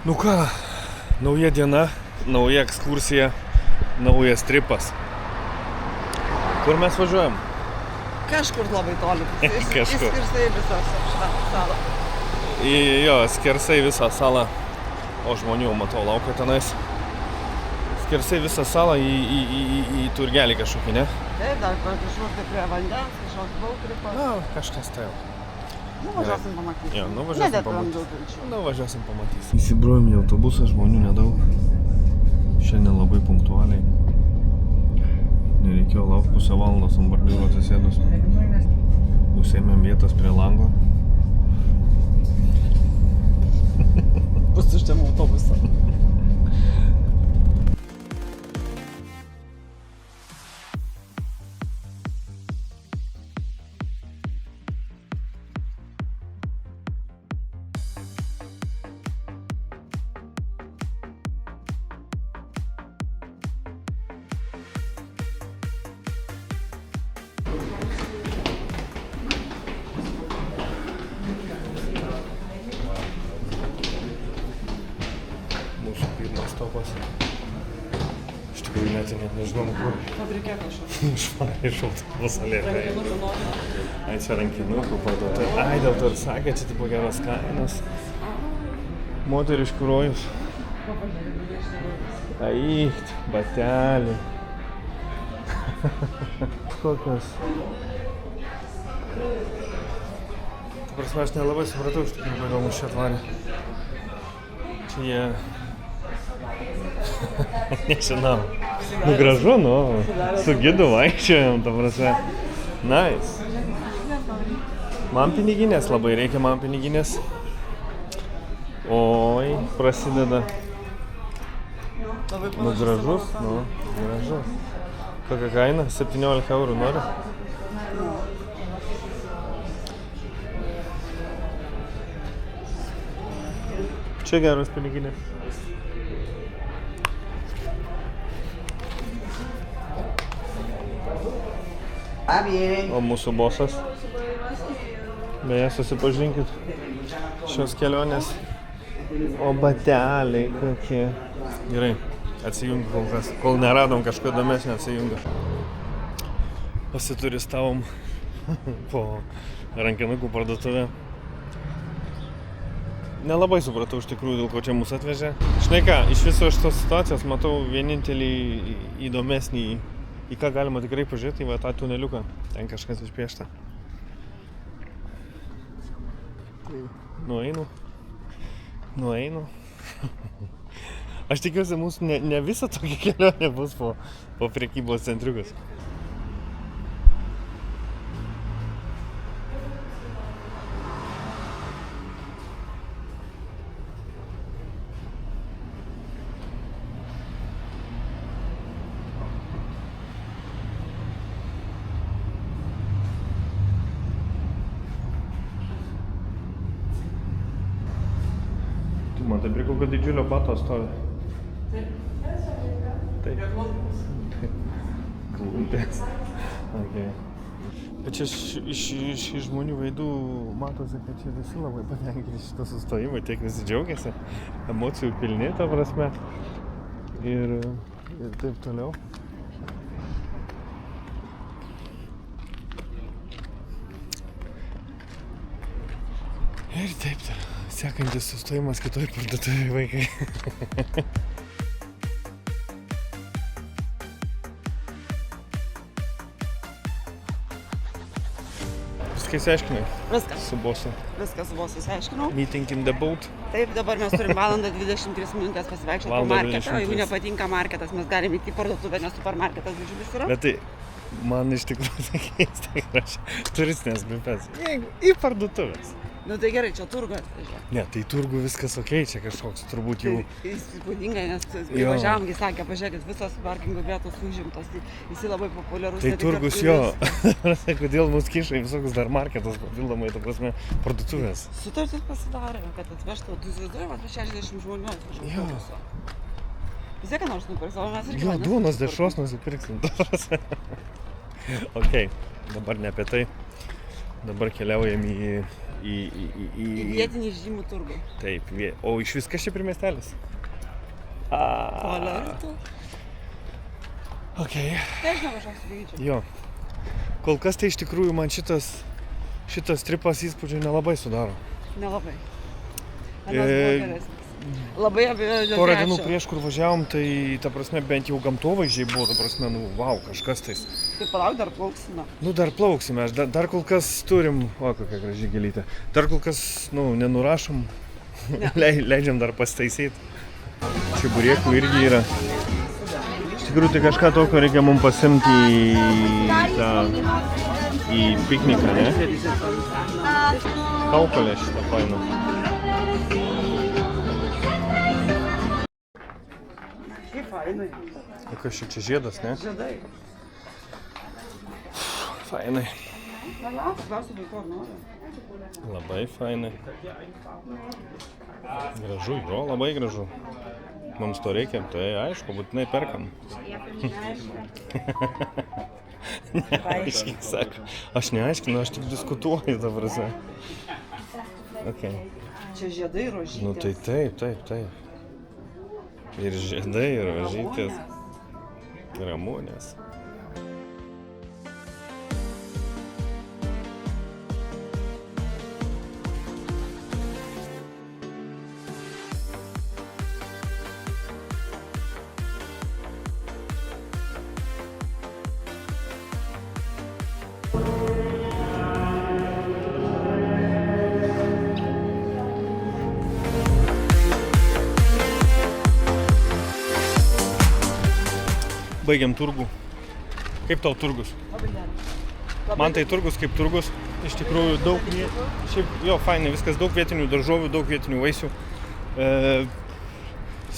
Nu ką, nauja diena, nauja ekskursija, naujas tripas. Kur mes važiuojam? Kažkur labai toli. Kažkur. Skersai visą salą. Jo, skersai visą salą. O žmonių matau laukia tenais. Skersai visą salą į turgelį kažkokį, ne? Taip, dar kažkur prie vandens, kažkoks bautripas. Na, kažkas tai jau. Nuvažiuosim pamatysim. Jo, nuvažiuosim Nedėtumėm pamatysim. daug vilčių. Nuvažiuosim pamatysim. Įsibrojom į autobusą, žmonių nedaug. Šiandien labai punktualiai. Nereikėjo laukti pusę valandos ant bordiūro atsisėdus. Užsėmėm vietas prie lango. Pasiuštėm autobusą. Mūsų pirmas stopas. Iš tikrųjų net nežinom kur. Fabrike kažkur. Išvarė iš autobuso lėtai. Ai, čia rankinukų parduotuvė. Ai, dėl to ir sakė, čia tipo geros kainos. Moteriškų rojus. Ai, bateliai. Kokios. Ta prasme, aš nelabai supratau, iš tikrųjų, kodėl mus čia atvarė. Čia jie... Nežinau. Nu gražu, nu. Su gidu vaikščiojom, ta prasme. Nice. Man piniginės labai reikia, man piniginės. Oi, prasideda. Nu gražus, nu, gražus. Kokia kaina? 17 eurų nori? Čia geros piniginės. O mūsų bosas. Beje, susipažinkit. Šios kelionės. O bateliai kokie. Gerai, atsijungiu kol kas. Kol neradom kažko įdomesnio, atsijungiu. Pasituristavom po rankinukų parduotuvę. Nelabai supratau iš tikrųjų, dėl ko čia mus atvežė. Žinai ką, iš viso šitos situacijos matau vienintelį įdomesnį, į ką galima tikrai pažiūrėti, va tą tuneliuką. Ten kažkas išpiešta. Nueinu. Aš tikiuosi, mūsų ne visą tokia kelionė bus po prekybos centriukas. Man tai prie kokio didžiulio bato stovi. Taip. Klumpės. Okay. Bet čia iš žmonių veidų matosi, kad čia visi labai patenkinti šitą sustojimą, tiek visi džiaugiasi. Emocijų pilni, ta prasme. Ir taip toliau. Ir taip toliau. Sekantis sustojimas kitoj parduotuvėj, vaikai. Viską išsiaiškinai? Viskas. Su bosu. Viskas su bosu išsiaiškinau. Meeting in the boat. Taip, dabar mes turim valandą 23 minutės pasivaikščioti po marketą. O jeigu nepatinka marketas, mes galime įti į parduotuvę, nes supermarketas didžiulis yra. Bet tai, man iš tikrųjų keista, kad aš turistinės grupės. Jeigu į parduotuvės. Nu tai gerai, čia turgu atvežė. Ne, tai turgu viskas okei, čia kažkoks turbūt jau... Įspūdingai, nes privažiavam, kai sakė, pažiūrėkit, visos parkingo vietos užimtos, jis labai populiarus. Tai turgus jo, kodėl mus kiša į visokius dar marketus papildomai, ta prasme, parduotuvės. Sutartis pasidarė, kad atvežtų, tu įsivaizduoji, apie 60 žmonių atvežė. Jo. Vis tiek nors nupirks, o mes irgi... Jo, duonos dešros nusipirksim. Ok, dabar ne apie tai. Dabar keliaujam į Į vietinį žymų turgų. Taip, o iš viskas čia miestelis? Tualetų. Okay. Tai žinau, kažkoks vyčiau. Jo. Kol kas tai iš tikrųjų man šitas tripas įspūdžio nelabai sudaro. Nelabai. Anas buvo geresnis. Labai abejoju. Porą dienų prieš, kur važiavom, tai, ta prasme, bent jau gamtovaizdžiai buvo, ta prasme, wow, kažkas tais. Tai palauk, dar plauksime. Dar plauksime, dar kol kas turim, kokia graži gėlytė. Dar kol kas, nenurašom, leidžiam dar pasitaisyti. Čia buriekų irgi yra. Iš tikrųjų, tai kažką tokio reikia mums pasimti į pikniką, ne? Kaukolė šitą faina. O kas čia žiedas, ne? Žiedai. Fainai. Klausiu vaikų, ar nori? Labai fainai. Gražu, jo, labai gražu. Mums to reikia, tai aišku, būtinai perkam. Neaiškiai, sako. Aš neaiškinu, aš tik diskutuoju dabar. Okay. Čia žiedai rožytės. Nu tai taip. Ir žiedai, ir rožytės. Ramunės. Baigiam turgų. Kaip tau turgus? Labai gerai. Man tai turgus kaip turgus. Iš tikrųjų daug šiaip, fainai, viskas daug vietinių daržovių, daug vietinių vaisių.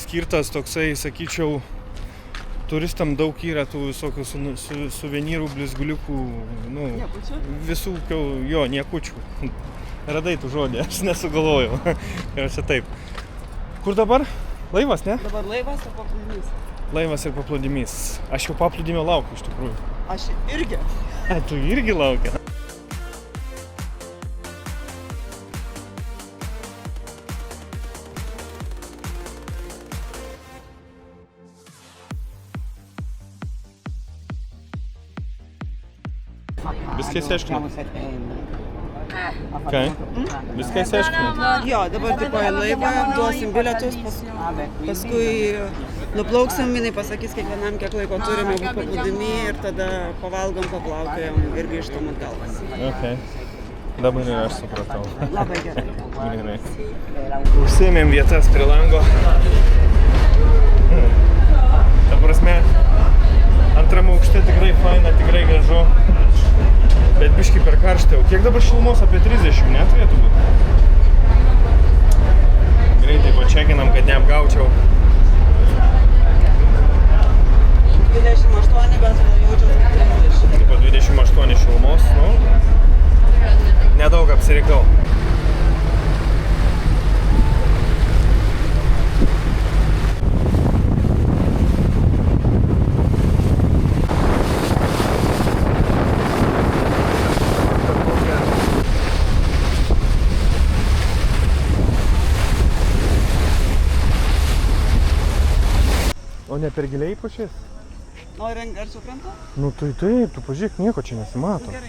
Skirtas toksai, sakyčiau, turistam daug yra tų visokių suvenyrų, blizguliukų, visų, niekučių. Radai tų žodį, aš nesugalvojau. Ir čia taip. Kur dabar? Laivas, ne? Dabar laivas ir paplūdimys. Laivas ir paplūdimys. Aš jau paplūdimio laukiu, iš tikrųjų. Aš irgi. Tu irgi laukia. Viską išsiaiškinai? Kai? Viską išsiaiškinai? Jo, dabar tipo į laivą, duosim bilietus, paskui nuplauksim, jinai pasakys kiekvienam, kiek laiko turime būti paplūdimy ir tada pavalgom, paplaukiojam ir grįžtam atgal. Okay. Dabar ir aš supratau. Labai gerai. Gerai. Užsiėmėm vietas prie lango. Ta prasme, antram aukšte tikrai faina, tikrai gražu. Bet biškį per karštą. O kiek dabar šilumos? Apie 30, ne? Turėtų būti. Greitai pačekinam, kad neapgaučiau. 28, bet jaučiu 30. Taip pat 28 šilumos, nedaug apsirikau. O ne per giliai pušis? Nori arčiau krantą? Nu tai taip, tu pažiūrėk, nieko čia nesimato. Gerai,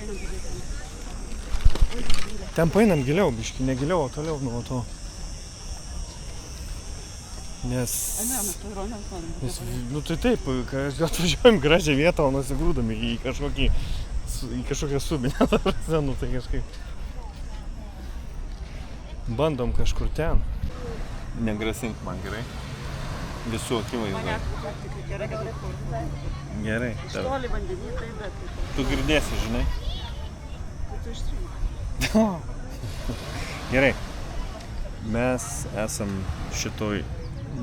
Ten painam giliau, biškį, ne giliau, o toliau nuo to. Nes... Nu tai taip, atvažiuojam gražią vietą, o nusigrūdami į kažkokią subinę, nu tai kažkaip. Bandom kažkur ten. Negrasink man, gerai? Visų akivaizdai. Gerai, kad Gerai. iš toli vandenį, tai bet. Tu girdėsi, žinai? Tai tu ištrink. Gerai. Mes esam šitoj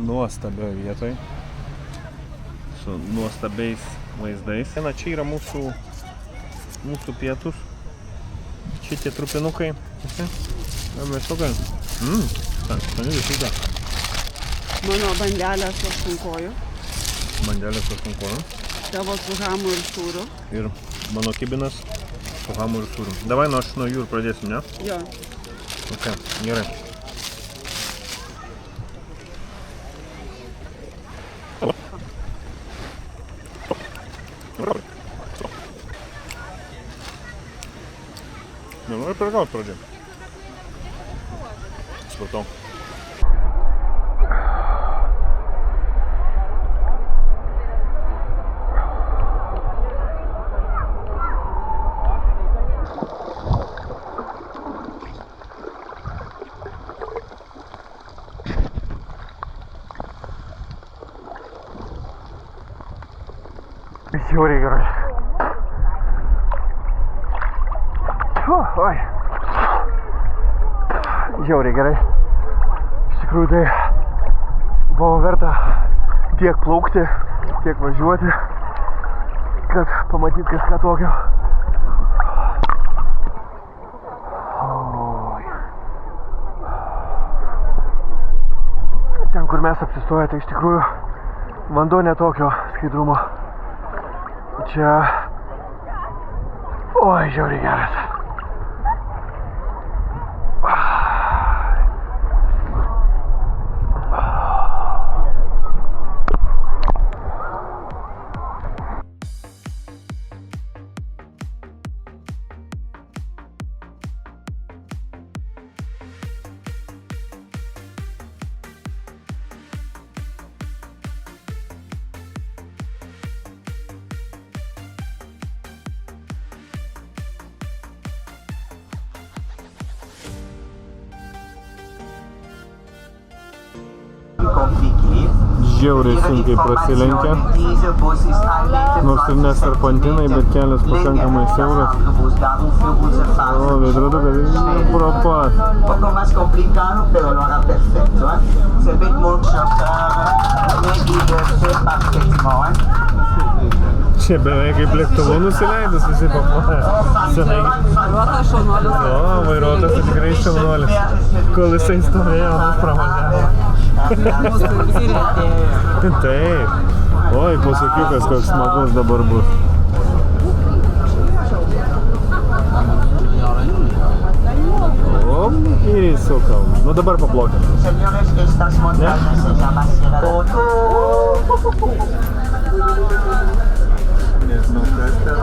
nuostabioj vietoj. Su nuostabiais vaizdais. Čia yra mūsų pietus. Šitie trupinukai. Mes to galim. Mano bandelė su aštunkojų. Bandelė su aštunkojų. Tavo su hamu ir sūriu. Ir mano kibinas su hamu ir sūriu. Davai nuo jų ir pradėsim, ne? Jo. Okay, gerai. Nenori paragaut pradžią. Supratau. Žiauriai gerai. Oi. Žiauriai gerai. Iš tikrųjų tai buvo verta tiek plaukti, tiek važiuoti, kad pamatyt kažką tokio. Oi. Ten, kur mes apsistoję, tai iš tikrųjų vanduo netokio skaidrumo. Čia... Oi, žiauriai geras. Žiauriai sunkiai prasilenkia, nors ir ne serpantinai, bet kelias pakankamai siauras. O, veidrodukas pro pat. Poco más complicado, pero lo haga perfecto, Se ve mucho Čia beveik kaip lėktuvu nusileidus visi papuolė. Senai. Vairuotojas šaunuolis. O, vairuotojas tai tikrai šaunuolis. Kol jisai stovėjo, mus pravažiavo. Mūsų visi rėtėjo. Taip. Oi, pasakiukas koks smagus dabar bus. O, ir įsukau. Nu dabar paplokėm. Ne? Nežinau, kas ten.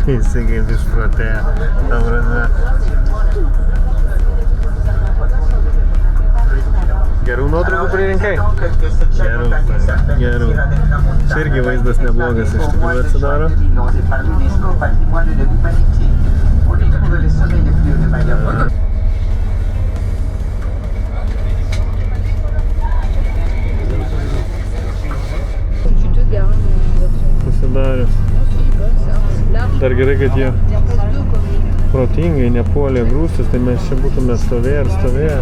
Visi kaip išprotėję, ta prasme. Gerų nuotraukų pririnkai? Gerų. Čia irgi vaizdas neblogas iš tikrųjų atsidaro. Pasidarė. Dar gerai, kad jie protingai nepuolė grūstis, tai mes čia būtume stovėję ir stovėję.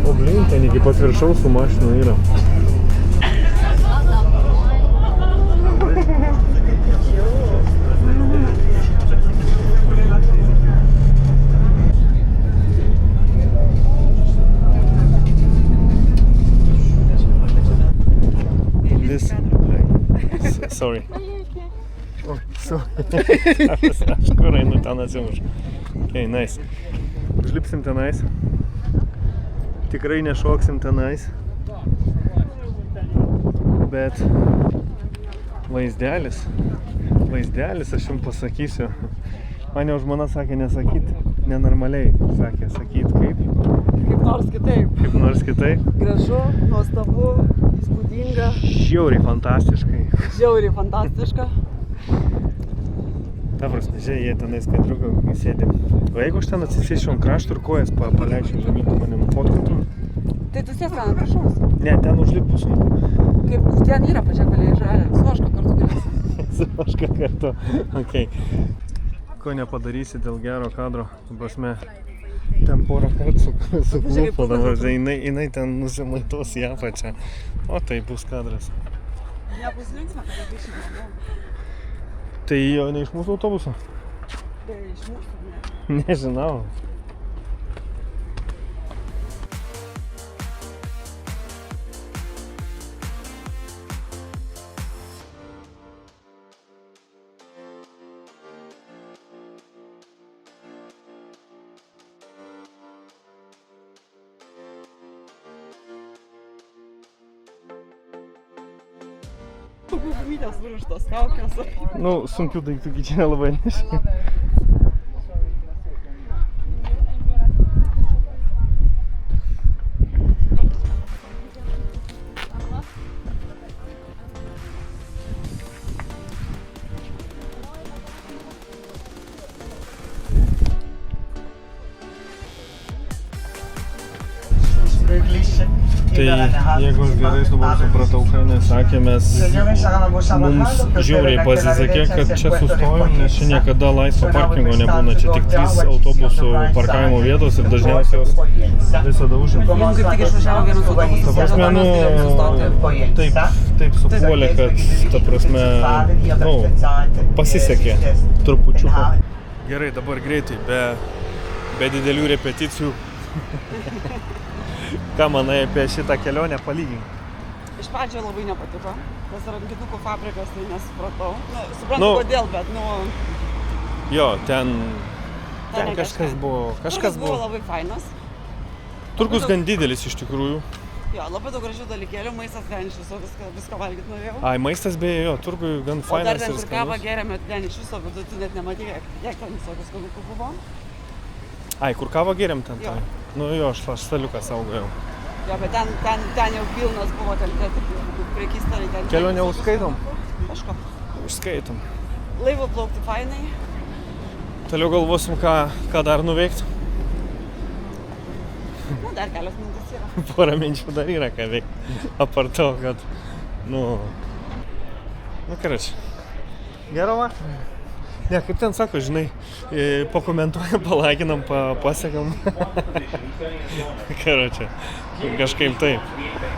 O blin, ten iki pat viršaus su mašinu yra. This... Sorry. Oh, sorry. Aš kur einu ten atsimuš. Okay, nice. Užlipsim tenais. Tikrai nešoksim tenais. Bet vaizdelis, aš jums pasakysiu. Man jau žmona sakė nesakyt nenormaliai. Sakė sakyt kaip? Kaip nors kitaip. Kaip nors kitaip. Gražu, nuostabu, įspūdinga. Žiauriai fantastiškai. Žiauriai fantastiška. Ta prasme, žiūrėjai, jie tenais skaidriuką sėdė. O jeigu aš ten atsisėsčiau ant krašto ir kojas paleikščiau žemyn, tu mane nufotkintum? Tai tu sėsk ant viršaus. Ne, ten užliptų sunku. Kaip ten yra pačiak palei žalę. Su Ožka kartu galėsi. Su Ožka kartu. Okay. Ko nepadarysi dėl gero kadro. Tu prasme, ten porą kartų suklupo dabar. Jinai ten nusimaitos į apačią. O tai bus kadras. Nebus linksma, kada grįšime namo. Tai jo ne iš mūsų autobuso? Tai iš mūsų, ne. Nežinau. Gumytės surištos kaukės. Nu, sunkių daiktų čia nelabai neši. Tai jeigu aš gerai dabar supratau, ką nesakė, mums žiauriai pasisekė, kad čia sustojom, nes čia niekada laisvo parkingo nebūna, čia tik 3 autobusų parkavimo vietos ir dažniausiai jos visada užimtos. Mums kaip tik išvažiavo vienas autobusas. Ta prasme, taip supuolė, kad, ta prasme, pasisekė trupučiuką. Gerai, dabar greitai, be didelių repeticijų. Ką manai apie šitą kelionę palygink? Iš pradžio labai nepatiko. Tas rankitukų fabrikas, tai nesupratau. Suprantu kodėl, bet Jo, ten kažkas buvo. Turgus buvo labai fainas. Turgus gan didelis iš tikrųjų. Jo, labai daug gražių dalykėlių, maistas ten iš viso, viską valgyt norėjau. Ai, maistas beje, jo, turgui gan fainas ir skanus. O dar ten, kur kavą geriame, ten iš viso, bet tu net nematai, kiek ten visokių skanukų buvo. Ai, kur kavą geriam ten? Jo. Nu jo, aš staliuką saugojau. Jo, bet ten jau pilnas buvo, ten prekystaliai ten. Kelionę užskaitom? Kažko. Užskaitom. Laivu plaukti fainai. Toliau galvosim, ką dar nuveikti. Nu, dar kelios minutės yra. Porą minčių dar yra ką veikti. Apart to, kad, karoči. Gero va? Ne, kaip ten sako, žinai, pakomentuojam, palaginam, pasiekam. Karoči, kažkaip taip.